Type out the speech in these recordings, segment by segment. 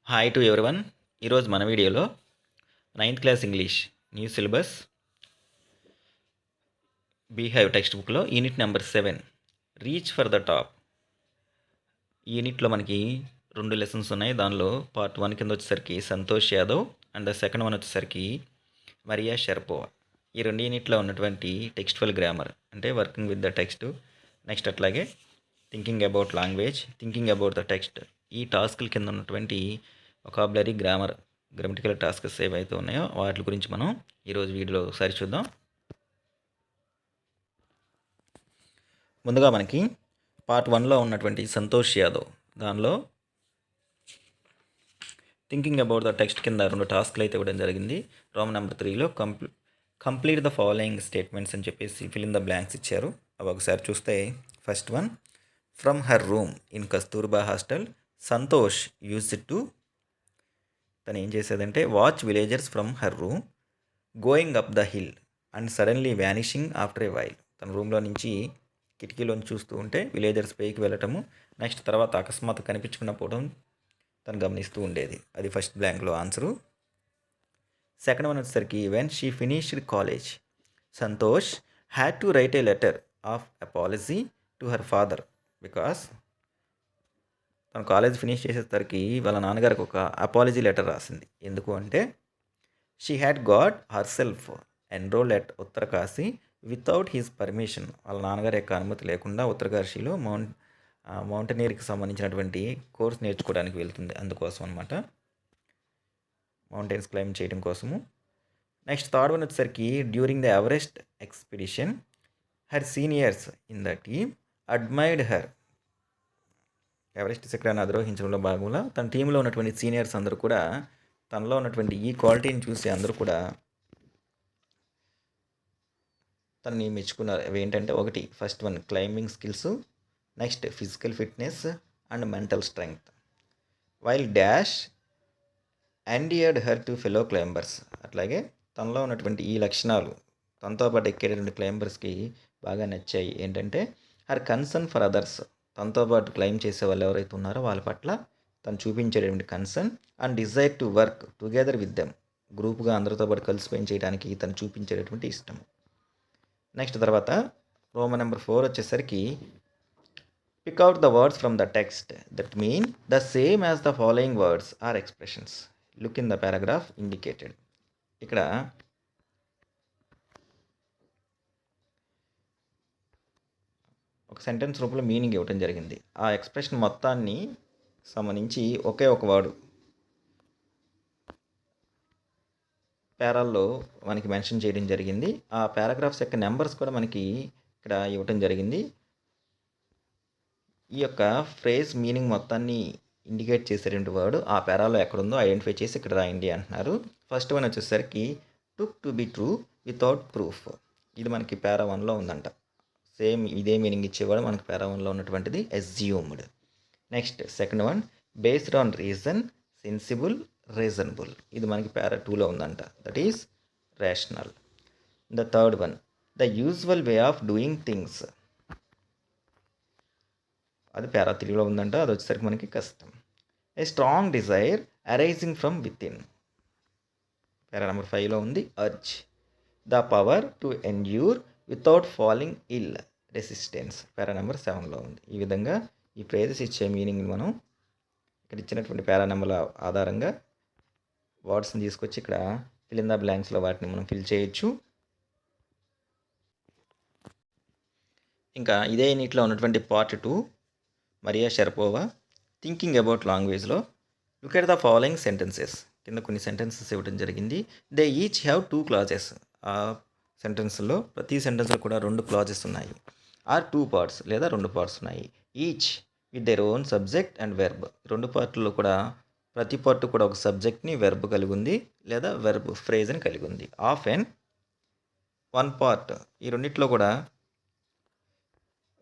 Hi to everyone. ఈరోజు మన వీడియోలో 9th class English new syllabus Beehive text బుక్లో unit number 7 reach for the top. ఈ యూనిట్లో మనకి 2 లెసన్స్ ఉన్నాయి. దానిలో పార్ట్ 1 కింద వచ్చేసరికి Santosh Yadav and second one వచ్చేసరికి మరియా షెర్పోవా. ఈ 2 యూనిట్లో ఉన్నటువంటి టెక్స్టువల్ గ్రామర్ అంటే working with the text, next అట్లాగే thinking about language, thinking about the text, ఈ టాస్క్ల కింద ఉన్నటువంటి వొకాబులరీ, గ్రామటికల్ టాస్క్స్ ఏవైతే ఉన్నాయో వాటి గురించి మనం ఈరోజు వీడియోలో ఒకసారి చూద్దాం. ముందుగా మనకి పార్ట్ 1లో ఉన్నటువంటి సంతోష్ యాదవ్ దానిలో థింకింగ్ అబౌట్ ద టెక్స్ట్ కింద 2 టాస్క్లు అయితే ఇవ్వడం జరిగింది. రోమ్ నెంబర్ 3లో కంప్లీట్ ద ఫాలోయింగ్ స్టేట్మెంట్స్ అని చెప్పేసి ఫిల్ ఇన్ ద బ్లాంక్స్ ఇచ్చారు. అవి ఒకసారి చూస్తే first one, from her room in Kasturba hostel Santosh used to, తను ఏం చేసేదంటే watch villagers from her room going up the hill and suddenly vanishing after a while. తన రూమ్లో నుంచి కిటికీలోంచి చూస్తూ ఉంటే విలేజర్స్ పైకి వెళ్ళటము, నెక్స్ట్ తర్వాత అకస్మాత్ కనిపించకుండా పోవడం తను గమనిస్తూ ఉండేది. అది ఫస్ట్ బ్లాంక్లో ఆన్సరు. సెకండ్ వన్ వచ్చేసరికి when she finished college Santosh had to right A letter of apology to her father because, తను కాలేజ్ ఫినిష్ చేసేసరికి వాళ్ళ నాన్నగారికి ఒక అపాలజీ లెటర్ రాసింది. ఎందుకు అంటే she had got herself enrolled at Uttarkashi without his permission. వాళ్ళ నాన్నగారి యొక్క అనుమతి లేకుండా ఉత్తరకాశీలో మౌంటనీర్కి సంబంధించినటువంటి కోర్స్ నేర్చుకోవడానికి వెళ్తుంది. అందుకోసం అనమాట, మౌంటైన్స్ క్లైమ్ చేయడం కోసము. నెక్స్ట్ థర్డ్ వన్ వచ్చేసరికి during the Everest expedition her seniors in the team admired her. Everest శిఖరాన్ని అధిరోహించడంలో భాగంగా తన టీంలో ఉన్నటువంటి సీనియర్స్ అందరూ కూడా తనలో ఉన్నటువంటి ఈ క్వాలిటీని చూసి అందరూ కూడా తనని మెచ్చుకున్నారు. అవి ఏంటంటే ఒకటి, first one climbing skills, next physical fitness and mental strength, while dash endeared her to fellow climbers. అట్లాగే తనలో ఉన్నటువంటి ఈ లక్షణాలు తనతో పాటు ఎక్కేటటువంటి క్లైంబర్స్కి బాగా నచ్చాయి. ఏంటంటే హర్ కన్సర్న్ ఫర్ అదర్స్, తనతో పాటు క్లైమ్ చేసే వాళ్ళు ఎవరైతే ఉన్నారో వాళ్ళ పట్ల తను చూపించేటువంటి concern, and desire to work together with them, గ్రూప్గా అందరితో పాటు కలిసి పని చేయడానికి తను చూపించేటటువంటి ఇష్టం. నెక్స్ట్ తర్వాత రోమన్ నెంబర్ 4 వచ్చేసరికి pick out the words from the text that mean the same as the following words or expressions, look in the paragraph indicated. ఇక్కడ ఒక సెంటెన్స్ రూపంలో మీనింగ్ ఇవ్వటం జరిగింది. ఆ ఎక్స్ప్రెషన్ మొత్తాన్ని సంబంధించి ఒకే ఒక వర్డ్ పేరాల్లో మనకి మెన్షన్ చేయడం జరిగింది. ఆ పారాగ్రాఫ్స్ యొక్క నెంబర్స్ కూడా మనకి ఇక్కడ ఇవ్వటం జరిగింది. ఈ యొక్క ఫ్రేజ్ మీనింగ్ మొత్తాన్ని ఇండికేట్ చేసేటువంటి వర్డ్ ఆ పేరాలో ఎక్కడుందో ఐడెంటిఫై చేసి ఇక్కడ రాయండి అంటున్నారు. ఫస్ట్ వన్ వచ్చేసరికి టుక్ to be true without proof. ఇది మనకి పేరా 1లో ఉందంట. సేమ్ ఇదే మీనింగ్ ఇచ్చేవాడు మనకి పేరా 1లో ఉన్నటువంటిది assumed. Next second one based on reason, sensible, reasonable. ఇది మనకి పేరా 2లో ఉందంట. That is rational. The third one the usual way of doing things. అది పేరా 3లో ఉందంట. అది వచ్చేసరికి మనకి కష్టం. A strong desire arising from within. Para number 5లో ఉంది urge. The power to endure without falling ill, resistance. Para number 7లో ఉంది. ఈ విధంగా ఈ ఫ్రేజెస్ ఇచ్చే మీనింగ్ మనం ఇక్కడ ఇచ్చినటువంటి పేరా నెంబర్ల ఆధారంగా వర్డ్స్ని తీసుకొచ్చి ఇక్కడ ఫిల్ ఇన్ ద బ్లాంక్స్లో వాటిని మనం ఫిల్ చేయొచ్చు. ఇంకా ఇదే యూనిట్లో ఉన్నటువంటి పార్ట్ 2 మరియా షెర్పోవా థింకింగ్ అబౌట్ లాంగ్వేజ్లో look at the following sentences. కింద కొన్ని సెంటెన్సెస్ ఇవ్వడం జరిగింది. They each have 2 clauses. ఆ సెంటెన్స్లో ప్రతి సెంటెన్స్లో కూడా 2 క్లాజెస్ ఉన్నాయి. ఆర్ 2 పార్ట్స్ లేదా 2 పార్ట్స్ ఉన్నాయి. Each with their own subject and verb. 2 పార్ట్లో కూడా ప్రతి పార్ట్ కూడా ఒక సబ్జెక్ట్ని, వెర్బ్ కలిగి ఉంది లేదా వెర్బ్ ఫ్రేజ్ని కలిగి ఉంది. Of and 1 part. ఈ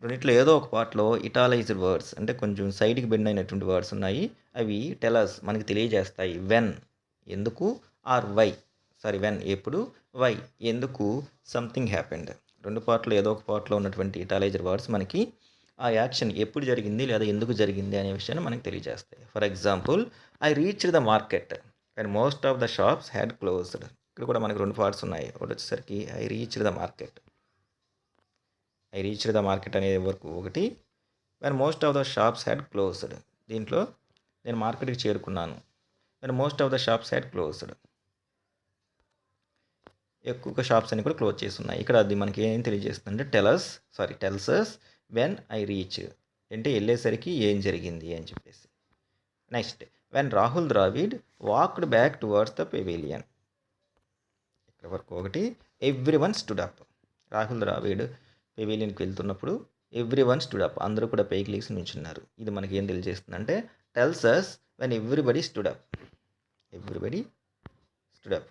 రెండిట్లో ఏదో ఒక పార్ట్లో ఇటాలైజ్డ్ వర్డ్స్ అంటే కొంచెం సైడ్కి బెండ్ అయినటువంటి వర్డ్స్ ఉన్నాయి. అవి టెలర్స్ మనకి తెలియజేస్తాయి. వెన్ ఎందుకు, ఆర్ వై వెన్ ఎప్పుడు, వై ఎందుకు, సంథింగ్ హ్యాపెండ్. 2 పార్ట్లో ఏదో ఒక పార్ట్లో ఉన్నటువంటి ఇటాలైజ్డ్ వర్డ్స్ మనకి ఆ యాక్షన్ ఎప్పుడు జరిగింది లేదా ఎందుకు జరిగింది అనే విషయాన్ని మనకు తెలియజేస్తాయి. For example, I reached the market and most of the shops had closed. ఇక్కడ కూడా మనకు 2 పార్ట్స్ ఉన్నాయి. ఒకటి వచ్చేసరికి I reached the market. I reached the market అనే వరకు ఒకటి. When most of the shops had closed. దీంట్లో నేను మార్కెట్కి చేరుకున్నాను. When most of the shops had closed. ఎక్కువ షాప్స్ అన్ని కూడా క్లోజ్ చేసి ఉన్నాయి. ఇక్కడ అది మనకి ఏం తెలియజేస్తుందంటే tells us when I reach అంటే వెళ్ళేసరికి ఏం జరిగింది అని చెప్పేసి. Next, when Rahul Dravid walked back towards the pavilion. ఇక్కడ వరకు ఒకటి. Everyone stood up. Rahul Dravid పెవిలియన్కి వెళ్తున్నప్పుడు ఎవ్రీ వన్ స్టూడ్ అప్, అందరూ కూడా పైకి లేచి నుంచున్నారు. ఇది మనకి ఏం తెలియజేస్తుందంటే tells us when everybody stood up. Everybody stood up,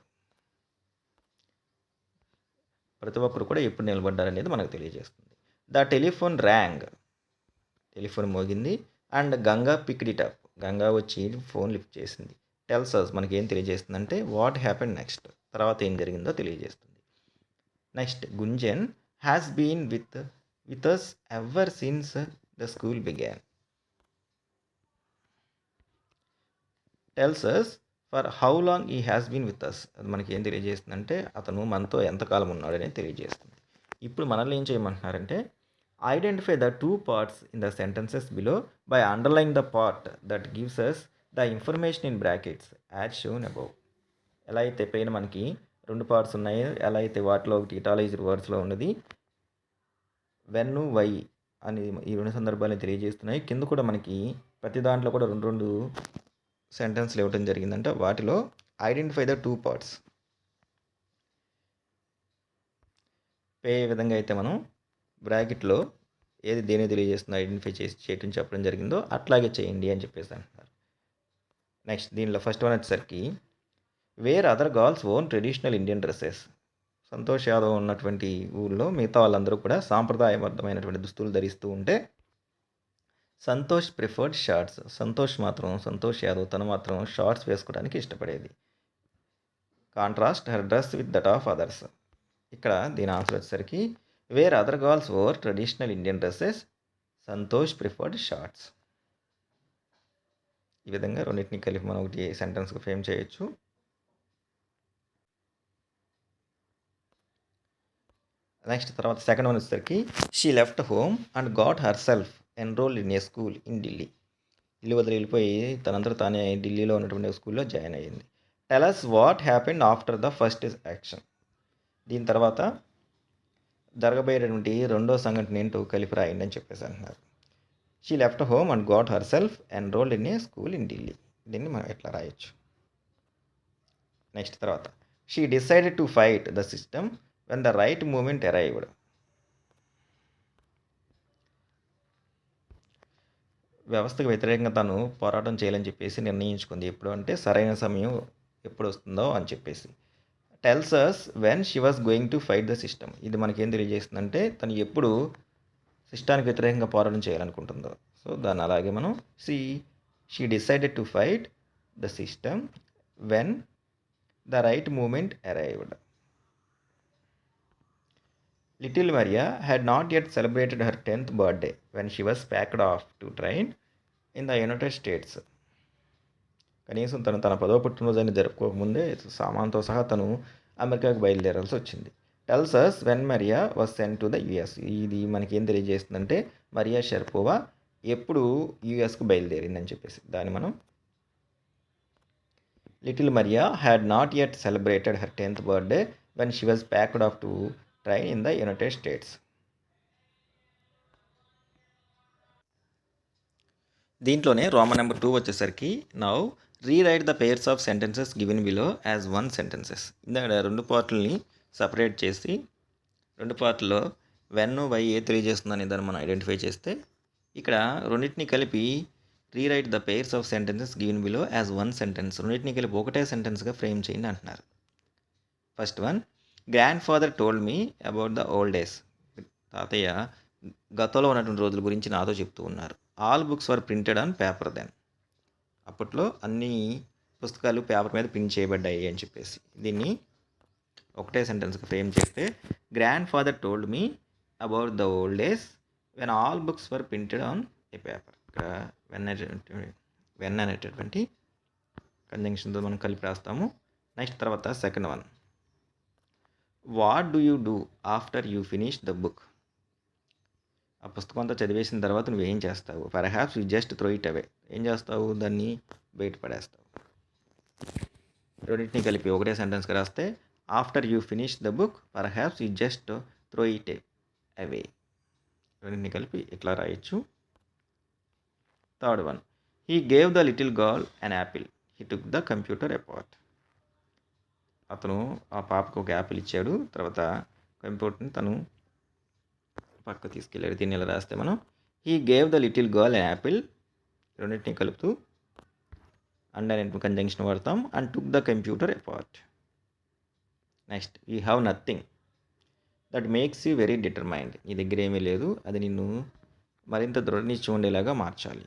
ప్రతి ఒక్కరు కూడా ఎప్పుడు నిలబడ్డారనేది మనకు తెలియజేస్తుంది. The telephone rang. టెలిఫోన్ మోగింది. And Ganga picked it up. Ganga వచ్చి ఫోన్ లిఫ్ట్ చేసింది. టెల్స్ us మనకి ఏం తెలియజేస్తుందంటే వాట్ హ్యాపెండ్ నెక్స్ట్, తర్వాత ఏం జరిగిందో తెలియజేస్తుంది. Next, Gunjan has been with us ever since the school began. Tells us for how long he has been with us. అది మనకి ఏం తెలియజేస్తుందంటే అతను మనతో ఎంతకాలం ఉన్నాడని తెలియజేస్తుంది. ఇప్పుడు మనల్ని ఏం చేయమంటున్నారంటే identify the 2 parts in the sentences below by underline the part that gives us the information in brackets as shown above. ఎలా అయితే పైన మనకి 2 parts ఉన్నాయో, ఎలా అయితే వాటిలో ఒకటి ఇటాలైజ్డ్ వర్డ్స్లో ఉన్నది వెన్ వై అని ఈ 2 సందర్భాలను తెలియజేస్తున్నాయి. కింద కూడా మనకి ప్రతి దాంట్లో కూడా 2 సెంటెన్స్లు ఇవ్వడం జరిగిందంటే వాటిలో ఐడెంటిఫై ద 2 parts. ఏ విధంగా అయితే మనం బ్రాకెట్లో ఏది దేని తెలియజేస్తుందో ఐడెంటిఫై చేయటం చెప్పడం జరిగిందో అట్లాగే చేయండి అని చెప్పేసి అంటున్నారు. నెక్స్ట్, దీనిలో ఫస్ట్ వన్ వచ్చేసరికి where other girls own traditional Indian dresses. Santosh Yadav ఉన్నటువంటి ఊళ్ళో మిగతా వాళ్ళందరూ కూడా సాంప్రదాయబద్ధమైనటువంటి దుస్తులు ధరిస్తూ ఉంటే సంతోష్ ప్రిఫర్డ్ షార్ట్స్. సంతోష్ యాదవ్ తను మాత్రం షార్ట్స్ వేసుకోవడానికి ఇష్టపడేది. Contrast her dress with that of others. ఇక్కడ దీని ఆన్సర్ వచ్చేసరికి where other girls wore traditional Indian dresses Santosh preferred shorts. ఈ విధంగా రెండింటిని కలిపి మనం ఒకటి సెంటెన్స్కి ఫ్రేమ్ చేయొచ్చు. నెక్స్ట్ తర్వాత సెకండ్ వన్ వచ్చేసరికి she left home and got herself enrolled in a school in Delhi. ఇల్లు వదిలి వెళ్ళిపోయి తనంతట తానే ఢిల్లీలో ఉన్నటువంటి స్కూల్లో జాయిన్ అయ్యింది. Tell us what happened after the first action. దీని తర్వాత జరగబోయేటటువంటి రెండో సంఘటన ఏంటో కలిపి రాయండి అని చెప్పేసి అంటున్నారు. She left home and got herself enrolled in a school in Delhi. దీన్ని మనం ఎట్లా రాయొచ్చు. నెక్స్ట్ తర్వాత she decided to fight the system when the right moment arrived. వ్యవస్థకు వ్యతిరేకంగా తను పోరాటం చేయాలని చెప్పేసి నిర్ణయించుకుంది. ఎప్పుడు అంటే సరైన సమయం ఎప్పుడు వస్తుందో అని చెప్పేసి. Tells us when she was going to fight the system. ఇది మనకేం తెలియజేస్తుందంటే తను ఎప్పుడు సిస్టానికి వ్యతిరేకంగా పోరాటం చేయాలనుకుంటుందో. సో దాన్ని అలాగే మనం she decided to fight the system when the right moment arrived. Little Maria had not yet celebrated her 10th birthday when she was packed off to train in the United States. కనీసం తన 10వ పుట్టినరోజుని జరుపుకోకముందే సామాన్తో సహా తను అమెరికాకు బయలుదేరాల్సి వచ్చింది. Tells us when Mariya was sent to the US. ఇది మనకి ఏం తెలియజేస్తుందంటే మరియా షరపోవా ఎప్పుడు యుఎస్కు బయలుదేరిందని చెప్పేసి. దాన్ని మనం little Mariya had not yet celebrated her 10th birthday when she was packed off to train in the United States. దీంట్లోనే రోమన్ నెంబర్ 2 వచ్చేసరికి now rewrite the pairs of sentences given below as 1 sentences. ఇందాక 2 పార్ట్లని separate చేసి 2 పార్ట్లో when why ఏ తెలియజేస్తుందని దాన్ని మనం identify చేస్తే ఇక్కడ రెండింటిని కలిపి rewrite the pairs of sentences given below as 1 sentence. రెండింటిని కలిపి ఒకటే సెంటెన్స్గా ఫ్రేమ్ చేయండి అంటున్నారు. First one, grandfather told me about the old days. తాతయ్య గతంలో ఉన్నటువంటి రోజుల గురించి నాతో చెప్తూ ఉన్నారు. All books were printed on paper then. అప్పట్లో అన్ని పుస్తకాలు పేపర్ మీద ప్రింట్ చేయబడ్డాయి అని చెప్పేసి. దీన్ని ఒకటే సెంటెన్స్కి ఫ్రేమ్ చేస్తే grand father told me about the old days when all books were printed on a paper. ఇక్కడ వెన్ అనేటటువంటి కంజంక్షన్తో మనం కలిపి రాస్తాము. నెక్స్ట్ తర్వాత second one, what do you do after you finish the book. ఆ పుస్తకం అంతా చదివేసిన తర్వాత నువ్వేం చేస్తావు? Perhaps you just throw it away. ఏం చేస్తావు? దాన్ని బయట పడేస్తావు. రెండింటిని కలిపి ఒకటే సెంటెన్స్గా రాస్తే after you finish the book perhaps you just throw it away. రెండింటిని కలిపి ఇట్లా రాయొచ్చు. Third one, he gave the little girl an apple, he took the computer apart. అతను ఆ పాపకు ఒక యాపిల్ ఇచ్చాడు, తర్వాత కంప్యూటర్ని తను పక్క తీసుకెళ్ళాడు. దీన్ని ఇలా రాస్తే మనం he gave the little girl an apple, రెండింటిని కలుపుతూ అండ్ అనే కంజంక్షన్ వాడతాం. And took the computer apart. Next, you have nothing that makes you very determined. నీ దగ్గర ఏమీ లేదు, అది నిన్ను మరింత దృఢనిశ్చయం ఉండేలాగా మార్చాలి.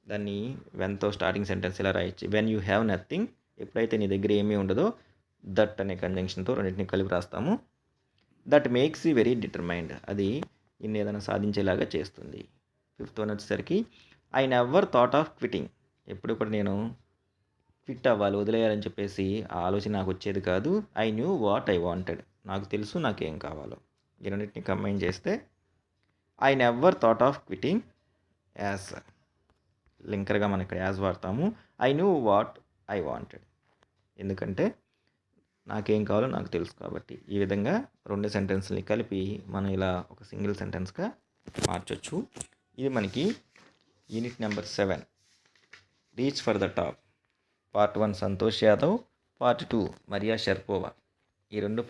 దాన్ని వెన్తో స్టార్టింగ్ సెంటెన్స్ ఇలా రాయొచ్చు. వెన్ యూ హ్యావ్ నథింగ్, ఎప్పుడైతే నీ దగ్గర ఏమీ ఉండదో దట్ అనే కంజంక్షన్తో రెండింటిని కలిపి రాస్తాము. That makes you very determined, అది నిన్ను ఏదైనా సాధించేలాగా చేస్తుంది. ఫిఫ్త్ వన్ వచ్చేసరికి I never thought of quitting. ఎప్పుడు కూడా నేను క్విట్ అవ్వాలి, వదిలేయాలని చెప్పేసి ఆ ఆలోచన నాకు వచ్చేది కాదు. I knew what I wanted, నాకు తెలుసు నాకేం కావాలో. ఈ రెండింటిని కంబైన్ చేస్తే I never thought of quitting as, లింకర్గా మనం ఇక్కడ యాజ్ వాడతాము. I knew what I wanted, ఎందుకంటే నాకేం కావాలో నాకు తెలుసు కాబట్టి. ఈ విధంగా రెండు సెంటెన్స్ని కలిపి మనం ఇలా ఒక సింగిల్ సెంటెన్స్గా మార్చొచ్చు. ఇది మనకి unit number 7 reach for the top. Part 1 Santosh Yadav, part 2 Mariya షర్పోవా. ఈ రెండు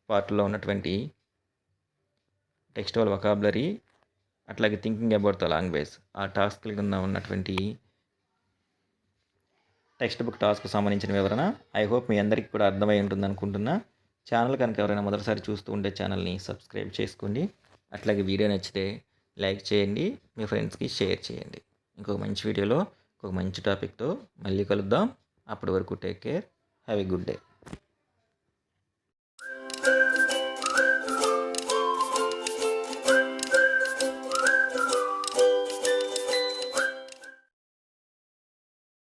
పార్ట్లో ఉన్నటువంటి టెక్స్టువల్ వొకాబులరీ అట్లాగే థింకింగ్ అబౌట్ ద లాంగ్వేజ్, ఆ టాస్క్ల కింద ఉన్నటువంటి టెక్స్ట్ బుక్ టాస్క్కు సంబంధించిన వివరణ. ఐ హోప్ మీ అందరికీ కూడా అర్థమై ఉంటుంది అనుకుంటున్నా. ఛానల్ కనుక ఎవరైనా మొదటిసారి చూస్తూ ఉంటే ఛానల్ని సబ్స్క్రైబ్ చేసుకోండి. అట్లాగే వీడియో నచ్చితే లైక్ చేయండి, మీ ఫ్రెండ్స్కి షేర్ చేయండి. ఇంకొక మంచి వీడియోలో ఇంకొక మంచి టాపిక్తో మళ్ళీ కలుద్దాం. అప్పటి వరకు take care, have a good day.